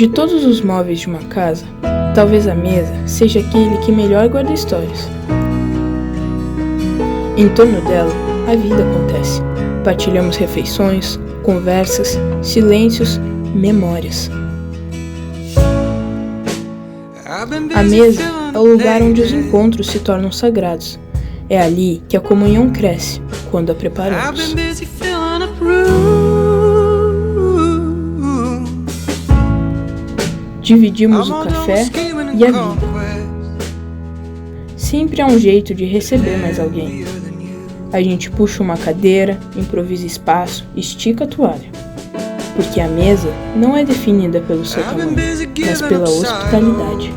De todos os móveis de uma casa, talvez a mesa seja aquele que melhor guarda histórias. Em torno dela, a vida acontece. Partilhamos refeições, conversas, silêncios, memórias. A mesa é o lugar onde os encontros se tornam sagrados. É ali que a comunhão cresce, quando a preparamos. Dividimos o café e a vida. Sempre há um jeito de receber mais alguém. A gente puxa uma cadeira, improvisa espaço, estica a toalha. Porque a mesa não é definida pelo seu tamanho, mas pela hospitalidade.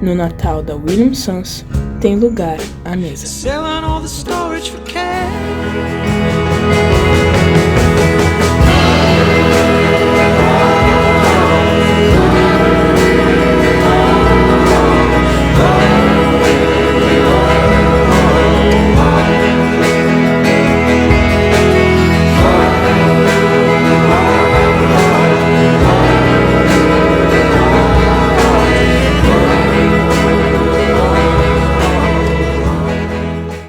No Natal da William Sons tem lugar à mesa.